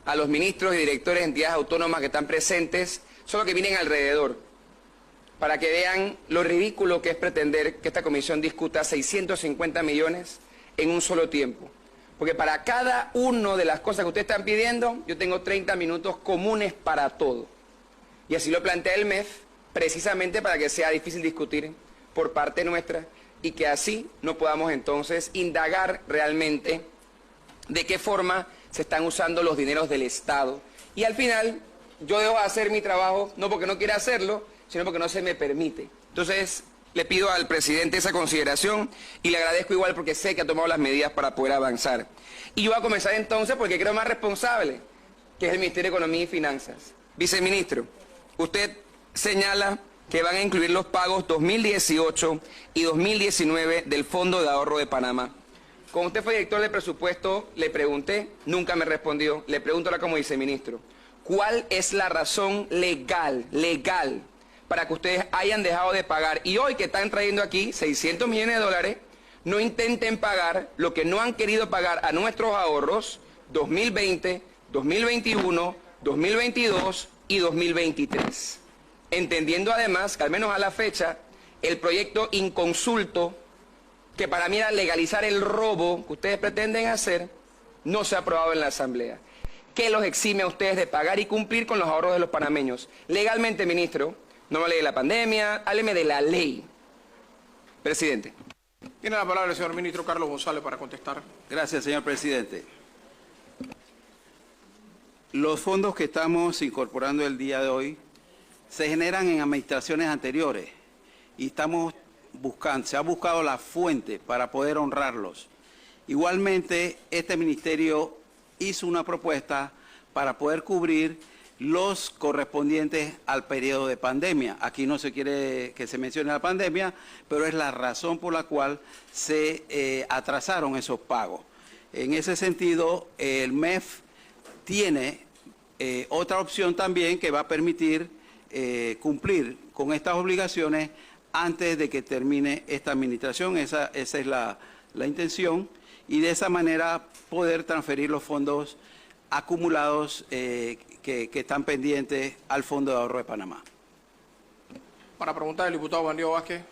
a los ministros y directores de entidades autónomas que están presentes, solo que vienen alrededor, para que vean lo ridículo que es pretender que esta comisión discuta 650 millones en un solo tiempo. Porque para cada una de las cosas que ustedes están pidiendo, yo tengo 30 minutos comunes para todo. Y así lo plantea el MEF, precisamente para que sea difícil discutir por parte nuestra y que así no podamos entonces indagar realmente de qué forma se están usando los dineros del Estado. Y al final, yo debo hacer mi trabajo, no porque no quiera hacerlo, sino porque no se me permite. Entonces, le pido al presidente esa consideración y le agradezco igual porque sé que ha tomado las medidas para poder avanzar. Y yo voy a comenzar entonces porque creo más responsable, que es el Ministerio de Economía y Finanzas. Viceministro, usted señala que van a incluir los pagos 2018 y 2019 del Fondo de Ahorro de Panamá. Como usted fue director de presupuesto, le pregunté, nunca me respondió, le pregunto ahora como viceministro, ¿cuál es la razón legal para que ustedes hayan dejado de pagar y hoy que están trayendo aquí 600 millones de dólares, no intenten pagar lo que no han querido pagar a nuestros ahorros 2020, 2021, 2022 y 2023? Entendiendo además que al menos a la fecha el proyecto inconsulto, que para mí era legalizar el robo que ustedes pretenden hacer, no se ha aprobado en la Asamblea. ¿Qué los exime a ustedes de pagar y cumplir con los ahorros de los panameños? Legalmente, ministro, no me hable de la pandemia, hábleme de la ley. Presidente. Tiene la palabra el señor ministro Carlos González para contestar. Gracias, señor presidente. Los fondos que estamos incorporando el día de hoy se generan en administraciones anteriores y se ha buscado la fuente para poder honrarlos. Igualmente, este ministerio hizo una propuesta para poder cubrir los correspondientes al periodo de pandemia. Aquí no se quiere que se mencione la pandemia, pero es la razón por la cual se atrasaron esos pagos. En ese sentido, el MEF tiene otra opción también que va a permitir cumplir con estas obligaciones antes de que termine esta administración. Esa es la intención, y de esa manera poder transferir los fondos acumulados que están pendientes al Fondo de Ahorro de Panamá. Para preguntar el diputado Juan Diego Vázquez.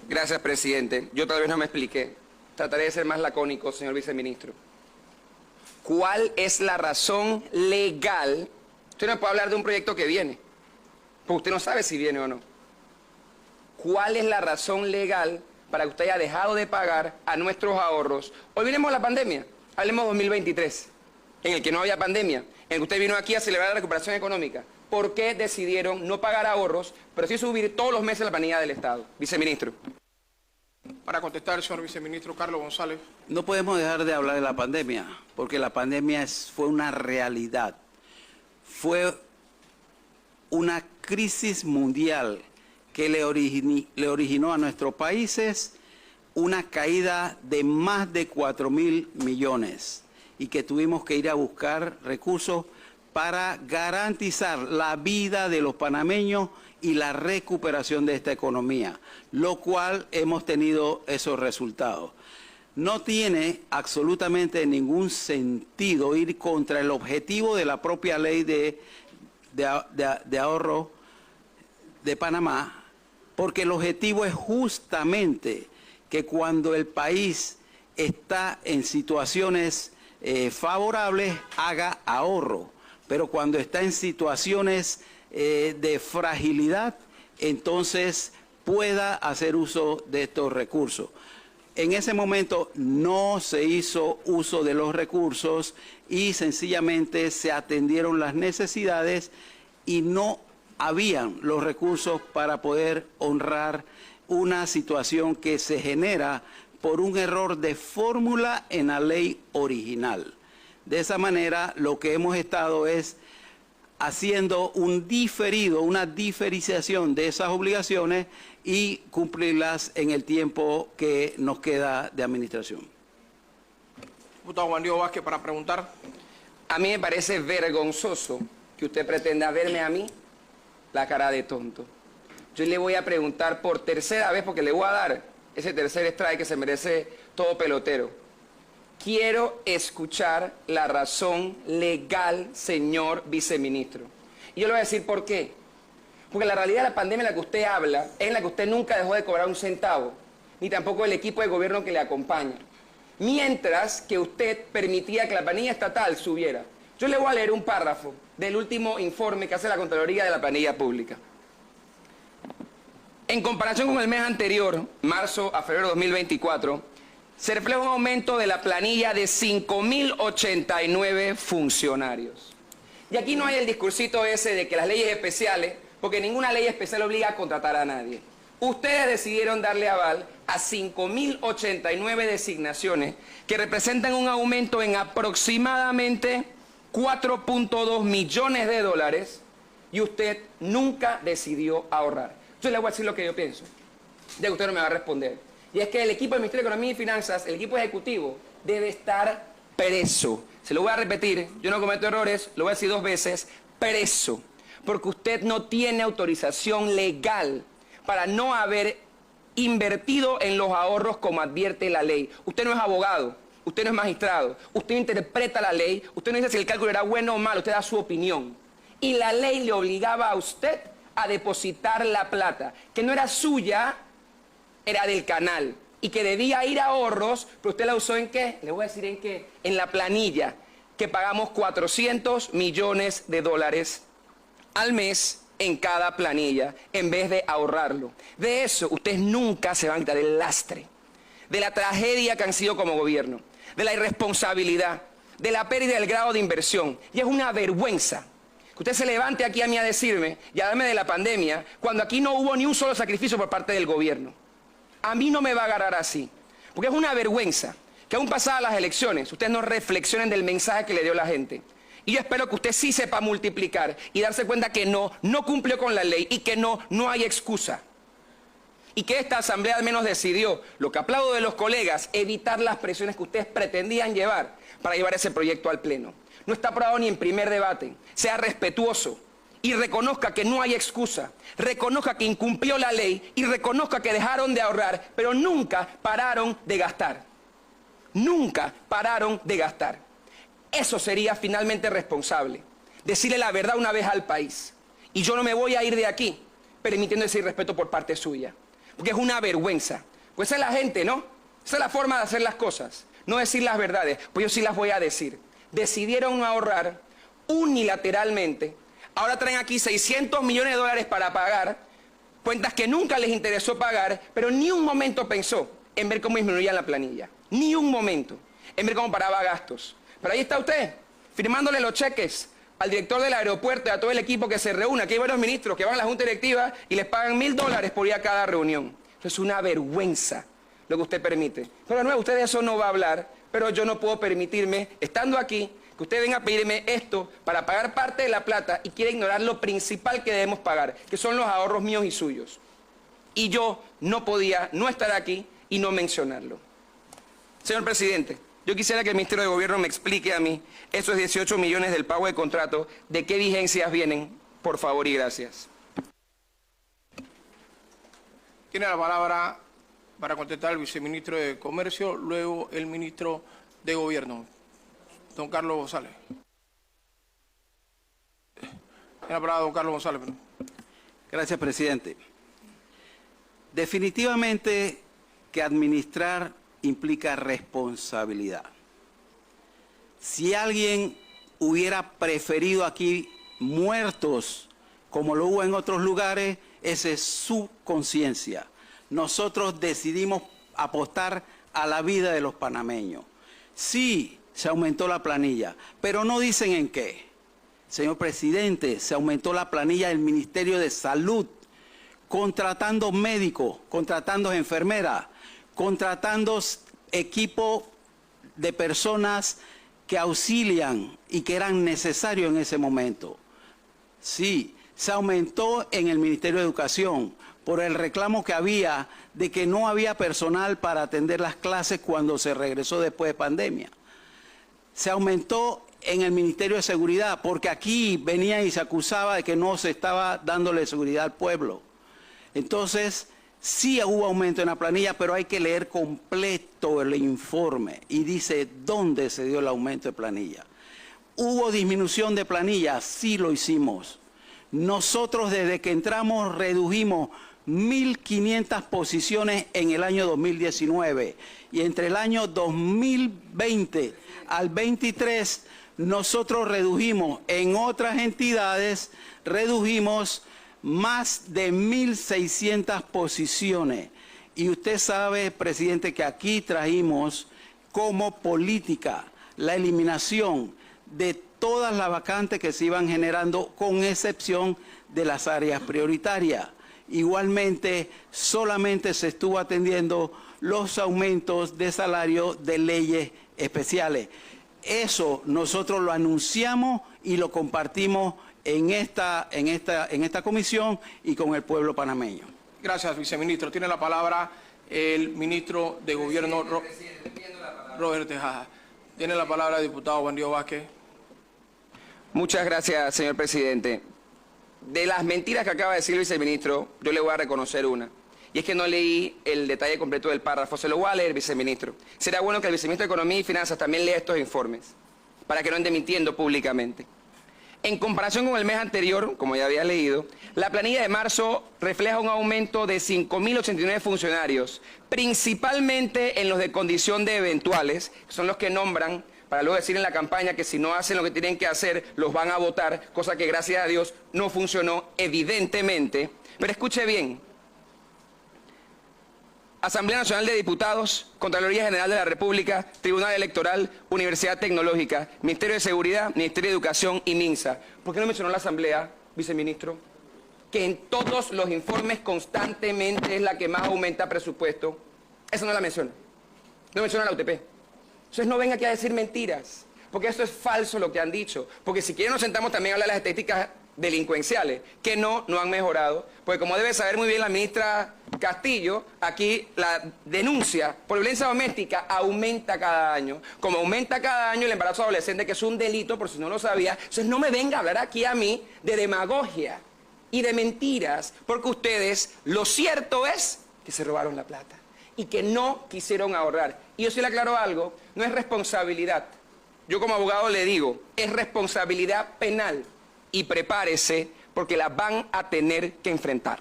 Gracias, presidente. Yo tal vez no me expliqué. Trataré de ser más lacónico, señor viceministro. ¿Cuál es la razón legal? Usted no puede hablar de un proyecto que viene, porque usted no sabe si viene o no. ¿Cuál es la razón legal para que usted haya dejado de pagar a nuestros ahorros? Olvidemos la pandemia, hablemos de 2023, en el que no había pandemia, en el que usted vino aquí a celebrar la recuperación económica. ¿Por qué decidieron no pagar ahorros, pero sí subir todos los meses la planilla del Estado? Viceministro. Para contestar el señor viceministro Carlos González. No podemos dejar de hablar de la pandemia, porque la pandemia fue una realidad. Fue una crisis mundial que le originó a nuestros países una caída de más de 4.000 millones y que tuvimos que ir a buscar recursos para garantizar la vida de los panameños y la recuperación de esta economía, lo cual hemos tenido esos resultados. No tiene absolutamente ningún sentido ir contra el objetivo de la propia ley de ahorro de Panamá, porque el objetivo es justamente que cuando el país está en situaciones favorables haga ahorro, pero cuando está en situaciones de fragilidad, entonces pueda hacer uso de estos recursos. En ese momento no se hizo uso de los recursos y sencillamente se atendieron las necesidades y no habían los recursos para poder honrar una situación que se genera por un error de fórmula en la ley original. De esa manera, lo que hemos estado es haciendo un diferido, una diferenciación de esas obligaciones y cumplirlas en el tiempo que nos queda de administración. Diputado Juan Diego Vázquez, para preguntar. A mí me parece vergonzoso que usted pretenda verme a mí la cara de tonto. Yo le voy a preguntar por tercera vez, porque le voy a dar ese tercer strike que se merece todo pelotero. Quiero escuchar la razón legal, señor viceministro. Y yo le voy a decir por qué. Porque la realidad de la pandemia en la que usted habla es en la que usted nunca dejó de cobrar un centavo, ni tampoco el equipo de gobierno que le acompaña. Mientras que usted permitía que la planilla estatal subiera. Yo le voy a leer un párrafo del último informe que hace la Contraloría de la planilla pública. En comparación con el mes anterior, marzo a febrero de 2024, se refleja un aumento de la planilla de 5.089 funcionarios. Y aquí no hay el discursito ese de que las leyes especiales, porque ninguna ley especial obliga a contratar a nadie. Ustedes decidieron darle aval a 5.089 designaciones que representan un aumento en aproximadamente 4.2 millones de dólares y usted nunca decidió ahorrar. Yo le voy a decir lo que yo pienso, ya que usted no me va a responder. Y es que el equipo del Ministerio de Economía y Finanzas, el equipo ejecutivo, debe estar preso. Se lo voy a repetir, yo no cometo errores, lo voy a decir 2 veces, preso. Porque usted no tiene autorización legal para no haber invertido en los ahorros como advierte la ley. Usted no es abogado, usted no es magistrado, usted interpreta la ley, usted no dice si el cálculo era bueno o malo, usted da su opinión. Y la ley le obligaba a usted a depositar la plata, que no era suya, era del canal, y que debía ir a ahorros, pero usted la usó ¿en qué? Le voy a decir en qué, en la planilla, que pagamos 400 millones de dólares al mes en cada planilla, en vez de ahorrarlo. De eso, ustedes nunca se van a quitar el lastre, de la tragedia que han sido como gobierno, de la irresponsabilidad, de la pérdida del grado de inversión. Y es una vergüenza que usted se levante aquí a mí a decirme y a darme de la pandemia, cuando aquí no hubo ni un solo sacrificio por parte del gobierno. A mí no me va a agarrar así, porque es una vergüenza que aún pasadas las elecciones, ustedes no reflexionen del mensaje que le dio la gente. Y yo espero que usted sí sepa multiplicar y darse cuenta que no cumplió con la ley y que no hay excusa. Y que esta asamblea al menos decidió, lo que aplaudo de los colegas, evitar las presiones que ustedes pretendían llevar para llevar ese proyecto al pleno. No está aprobado ni en primer debate. Sea respetuoso y reconozca que no hay excusa, reconozca que incumplió la ley y reconozca que dejaron de ahorrar, pero nunca pararon de gastar. Nunca pararon de gastar. Eso sería finalmente responsable. Decirle la verdad una vez al país. Y yo no me voy a ir de aquí permitiendo ese irrespeto por parte suya. Porque es una vergüenza. Pues esa es la gente, ¿no? Esa es la forma de hacer las cosas. No decir las verdades, pues yo sí las voy a decir. Decidieron no ahorrar unilateralmente. Ahora traen aquí 600 millones de dólares para pagar cuentas que nunca les interesó pagar, pero ni un momento pensó en ver cómo disminuían la planilla. Ni un momento. En ver cómo paraba gastos. Pero ahí está usted, firmándole los cheques al director del aeropuerto y a todo el equipo que se reúne. Aquí hay varios ministros que van a la Junta Directiva y les pagan $1.000 por ir a cada reunión. Eso es una vergüenza lo que usted permite. Pero no, usted de eso no va a hablar, pero yo no puedo permitirme, estando aquí, que usted venga a pedirme esto para pagar parte de la plata y quiere ignorar lo principal que debemos pagar, que son los ahorros míos y suyos. Y yo no podía no estar aquí y no mencionarlo. Señor presidente, yo quisiera que el Ministerio de Gobierno me explique a mí esos 18 millones del pago de contrato, de qué vigencias vienen, por favor y gracias. Tiene la palabra para contestar el viceministro de Comercio, luego el ministro de Gobierno, don Carlos González. Tiene la palabra don Carlos González. Gracias, presidente. Definitivamente que administrar implica responsabilidad. Si alguien hubiera preferido aquí muertos como lo hubo en otros lugares, esa es su conciencia. Nosotros decidimos apostar a la vida de los panameños. Sí, se aumentó la planilla, pero no dicen en qué. Señor presidente, se aumentó la planilla del Ministerio de Salud, contratando médicos, contratando enfermeras, contratando equipo de personas que auxilian y que eran necesarios en ese momento. Sí, se aumentó en el Ministerio de Educación por el reclamo que había de que no había personal para atender las clases cuando se regresó después de pandemia. Se aumentó en el Ministerio de Seguridad porque aquí venía y se acusaba de que no se estaba dándole seguridad al pueblo. Entonces, Sí hubo aumento en la planilla, pero hay que leer completo el informe y dice dónde se dio el aumento de planilla. ¿Hubo disminución de planilla? Sí lo hicimos. Nosotros desde que entramos redujimos 1.500 posiciones en el año 2019 y entre el año 2020 al 23 nosotros redujimos en otras entidades, redujimos más de 1.600 posiciones. Y usted sabe, presidente, que aquí trajimos como política la eliminación de todas las vacantes que se iban generando, con excepción de las áreas prioritarias. Igualmente, solamente se estuvo atendiendo los aumentos de salario de leyes especiales. Eso nosotros lo anunciamos y lo compartimos en esta comisión y con el pueblo panameño. Gracias, viceministro. Tiene la palabra el ministro de Gobierno, Robert Tejada. Tiene la palabra el diputado Juan Diego Vázquez. Muchas gracias, señor presidente. De las mentiras que acaba de decir el viceministro, yo le voy a reconocer una. Y es que no leí el detalle completo del párrafo. Se lo voy a leer, viceministro. Será bueno que el viceministro de Economía y Finanzas también lea estos informes, para que no ande mintiendo públicamente. En comparación con el mes anterior, como ya había leído, la planilla de marzo refleja un aumento de 5.089 funcionarios, principalmente en los de condición de eventuales, que son los que nombran, para luego decir en la campaña que si no hacen lo que tienen que hacer, los van a votar, cosa que gracias a Dios no funcionó evidentemente. Pero escuche bien: Asamblea Nacional de Diputados, Contraloría General de la República, Tribunal Electoral, Universidad Tecnológica, Ministerio de Seguridad, Ministerio de Educación y MINSA. ¿Por qué no mencionó la Asamblea, viceministro? Que en todos los informes constantemente es la que más aumenta presupuesto. Eso no la menciona. No menciona la UTP. Entonces no venga aquí a decir mentiras, porque esto es falso lo que han dicho. Porque si quieren nos sentamos también a hablar de las estadísticas delincuenciales, que no han mejorado, porque como debe saber muy bien la ministra Castillo, aquí la denuncia por violencia doméstica aumenta cada año. Como aumenta cada año el embarazo adolescente, que es un delito, por si no lo sabía. Entonces no me venga a hablar aquí a mí de demagogia y de mentiras, porque ustedes, lo cierto es que se robaron la plata y que no quisieron ahorrar. Y yo sí le aclaro algo, no es responsabilidad. Yo como abogado le digo, es responsabilidad penal. Y prepárese, porque la van a tener que enfrentar.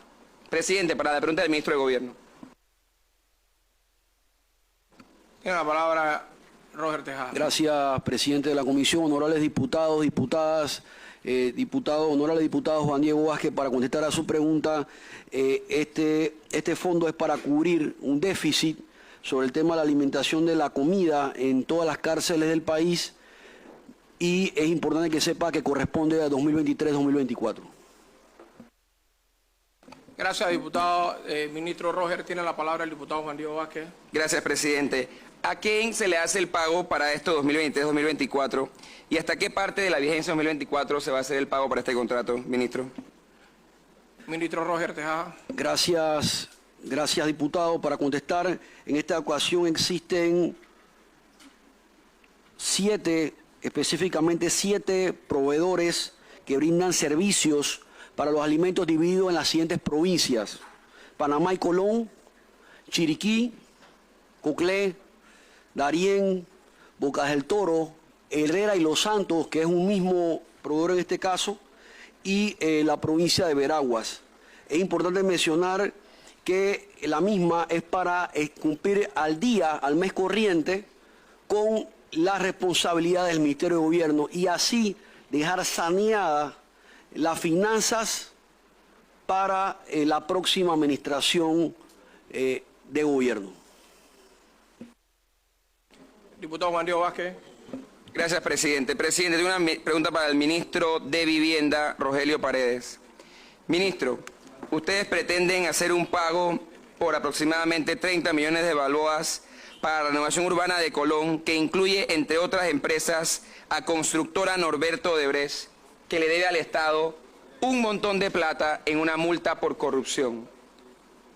Presidente, para la pregunta del ministro de Gobierno. Tiene la palabra Robert Tejada. Gracias, presidente de la comisión, honorables diputados, diputadas, honorable diputado Juan Diego Vázquez, para contestar a su pregunta. Este fondo es para cubrir un déficit sobre el tema de la alimentación de la comida en todas las cárceles del país. Y es importante que sepa que corresponde a 2023-2024. Gracias, diputado. Ministro Roger, tiene la palabra el diputado Juan Diego Vázquez. Gracias, presidente. ¿A quién se le hace el pago para esto 2023-2024? ¿Y hasta qué parte de la vigencia 2024 se va a hacer el pago para este contrato, ministro? Ministro Roger Tejada. Gracias, diputado. Para contestar, en esta ocasión existen específicamente siete proveedores que brindan servicios para los alimentos divididos en las siguientes provincias: Panamá y Colón, Chiriquí, Coclé, Darién, Bocas del Toro, Herrera y Los Santos, que es un mismo proveedor en este caso, y la provincia de Veraguas. Es importante mencionar que la misma es para cumplir al mes corriente con la responsabilidad del Ministerio de Gobierno y así dejar saneadas las finanzas para la próxima administración de gobierno. Diputado Juan Diego Vázquez. Gracias, presidente. Presidente, tengo una pregunta para el ministro de Vivienda, Rogelio Paredes. Ministro, ustedes pretenden hacer un pago por aproximadamente 30 millones de balboas para la renovación urbana de Colón, que incluye, entre otras empresas, a Constructora Norberto Odebrecht, que le debe al Estado un montón de plata en una multa por corrupción.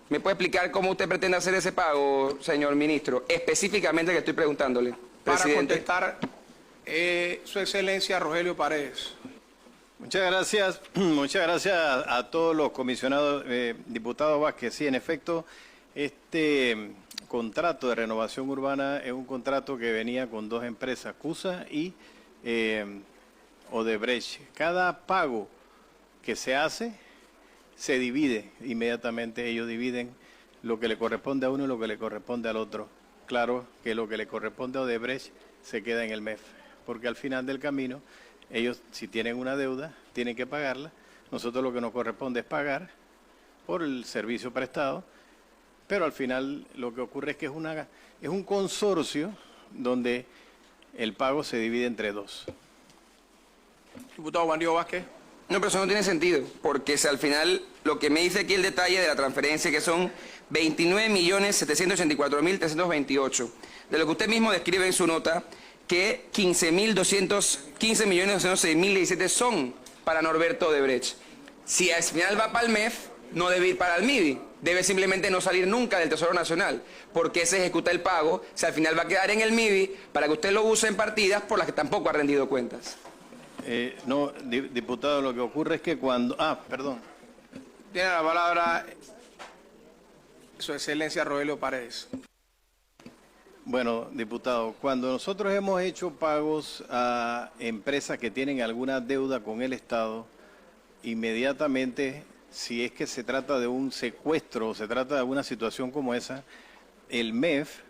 ¿Me puede explicar cómo usted pretende hacer ese pago, señor ministro? Específicamente que estoy preguntándole, Para presidente. contestar, Su Excelencia Rogelio Paredes. Muchas gracias a todos los comisionados, diputado Vázquez. Sí, en efecto, este contrato de renovación urbana es un contrato que venía con dos empresas, CUSA y Odebrecht. Cada pago que se hace se divide inmediatamente, ellos dividen lo que le corresponde a uno y lo que le corresponde al otro. Claro que lo que le corresponde a Odebrecht se queda en el MEF, porque al final del camino ellos, si tienen una deuda, tienen que pagarla. Nosotros lo que nos corresponde es pagar por el servicio prestado, pero al final lo que ocurre es que es un consorcio donde el pago se divide entre dos. Diputado Juan Diego Vázquez. No, pero eso no tiene sentido, porque si al final lo que me dice aquí el detalle de la transferencia, que son 29.784.328, de lo que usted mismo describe en su nota, que 15.215.206.017 son para Norberto Odebrecht. Si al final va para el MEF, no debe ir para el MIBI, debe simplemente no salir nunca del Tesoro Nacional, porque se ejecuta el pago, si al final va a quedar en el MIBI, para que usted lo use en partidas por las que tampoco ha rendido cuentas. No, diputado, lo que ocurre es que cuando... perdón. Tiene la palabra Su Excelencia Rogelio Paredes. Bueno, diputado, cuando nosotros hemos hecho pagos a empresas que tienen alguna deuda con el Estado, inmediatamente, si es que se trata de un secuestro o se trata de alguna situación como esa, el MEF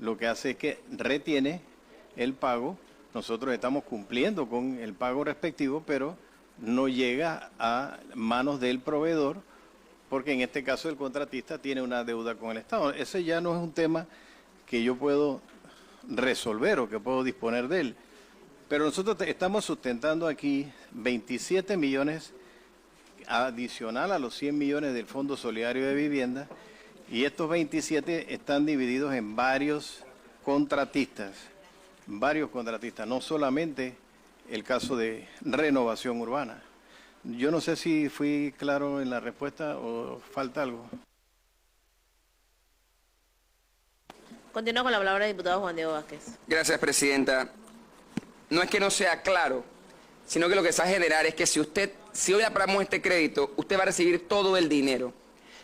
lo que hace es que retiene el pago. Nosotros estamos cumpliendo con el pago respectivo, pero no llega a manos del proveedor, porque en este caso el contratista tiene una deuda con el Estado. Ese ya no es un tema que yo puedo resolver o que puedo disponer de él. Pero nosotros estamos sustentando aquí 27 millones adicional a los 100 millones del Fondo Solidario de Vivienda, y estos 27 están divididos en varios contratistas, no solamente el caso de renovación urbana. Yo no sé si fui claro en la respuesta o falta algo. Continúa con la palabra el diputado Juan Diego Vázquez. Gracias, presidenta. No es que no sea claro, sino que lo que se va a generar es que si hoy aprobamos este crédito, usted va a recibir todo el dinero.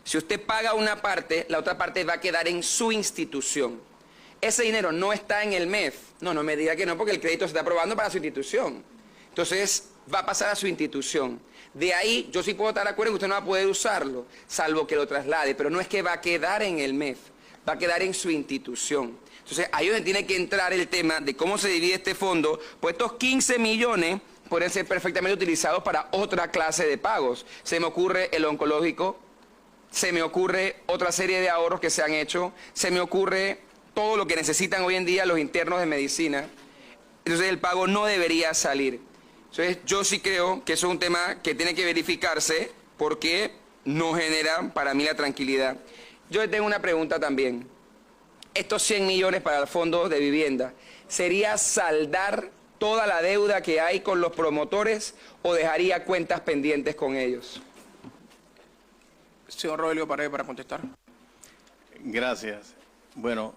Si usted paga una parte, la otra parte va a quedar en su institución. Ese dinero no está en el MEF. No me diga que no, porque el crédito se está aprobando para su institución. Entonces, va a pasar a su institución. De ahí, yo sí puedo estar de acuerdo que usted no va a poder usarlo, salvo que lo traslade, pero no es que va a quedar en el MEF, va a quedar en su institución. Entonces, ahí es donde tiene que entrar el tema de cómo se divide este fondo, pues estos 15 millones pueden ser perfectamente utilizados para otra clase de pagos. Se me ocurre el oncológico, se me ocurre otra serie de ahorros que se han hecho, se me ocurre todo lo que necesitan hoy en día los internos de medicina. Entonces el pago no debería salir. Entonces yo sí creo que eso es un tema que tiene que verificarse porque no genera para mí la tranquilidad. Yo le tengo una pregunta también. Estos 100 millones para el fondo de vivienda, ¿sería saldar toda la deuda que hay con los promotores o dejaría cuentas pendientes con ellos? Señor Rogelio Paredes, para contestar. Gracias. Bueno,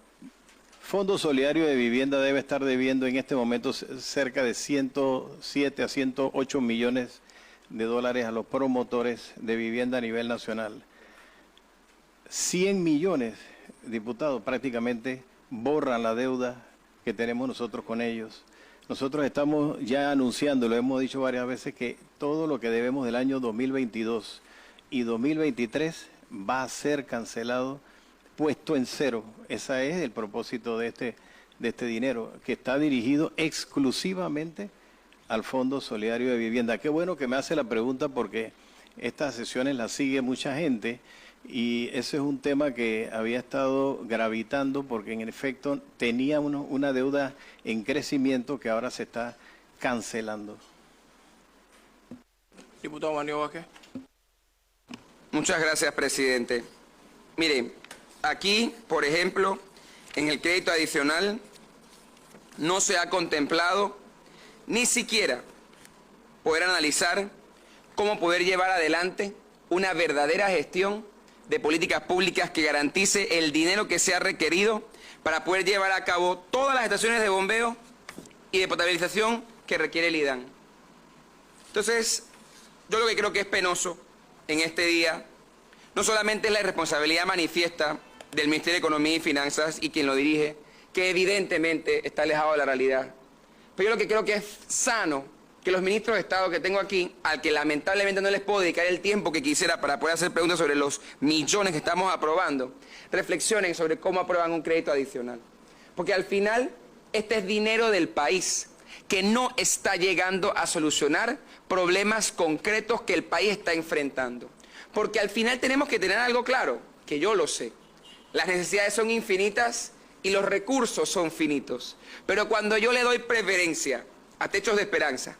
Fondo Solidario de Vivienda debe estar debiendo en este momento cerca de 107 a 108 millones de dólares a los promotores de vivienda a nivel nacional. 100 millones, diputados, prácticamente borran la deuda que tenemos nosotros con ellos. Nosotros estamos ya anunciando, lo hemos dicho varias veces, que todo lo que debemos del año 2022 y 2023 va a ser cancelado, puesto en cero. Ese es el propósito de este dinero, que está dirigido exclusivamente al Fondo Solidario de Vivienda. Qué bueno que me hace la pregunta porque estas sesiones las sigue mucha gente y ese es un tema que había estado gravitando porque en efecto tenía una deuda en crecimiento que ahora se está cancelando. Diputado Juan Diego Vázquez. Muchas gracias, presidente. Mire, aquí, por ejemplo, en el crédito adicional no se ha contemplado ni siquiera poder analizar cómo poder llevar adelante una verdadera gestión de políticas públicas que garantice el dinero que sea requerido para poder llevar a cabo todas las estaciones de bombeo y de potabilización que requiere el IDAN. Entonces, yo lo que creo que es penoso en este día, no solamente es la irresponsabilidad manifiesta del Ministerio de Economía y Finanzas y quien lo dirige, que evidentemente está alejado de la realidad, pero yo lo que creo que es sano que los ministros de Estado que tengo aquí, al que lamentablemente no les puedo dedicar el tiempo que quisiera para poder hacer preguntas sobre los millones que estamos aprobando, reflexionen sobre cómo aprueban un crédito adicional. Porque al final, este es dinero del país que no está llegando a solucionar problemas concretos que el país está enfrentando. Porque al final tenemos que tener algo claro, que yo lo sé. Las necesidades son infinitas y los recursos son finitos. Pero cuando yo le doy preferencia a techos de esperanza,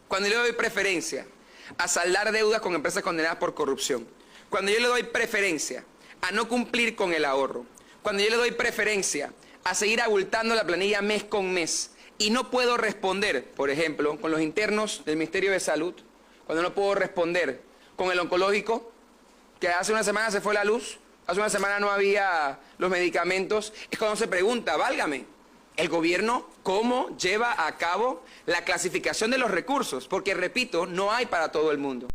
cuando yo le doy preferencia a saldar deudas con empresas condenadas por corrupción, cuando yo le doy preferencia a no cumplir con el ahorro, cuando yo le doy preferencia a seguir abultando la planilla mes con mes y no puedo responder, por ejemplo, con los internos del Ministerio de Salud, cuando no puedo responder con el oncológico, que hace una semana se fue la luz, hace una semana no había los medicamentos, es cuando se pregunta, válgame, el gobierno cómo lleva a cabo la clasificación de los recursos, porque repito, no hay para todo el mundo.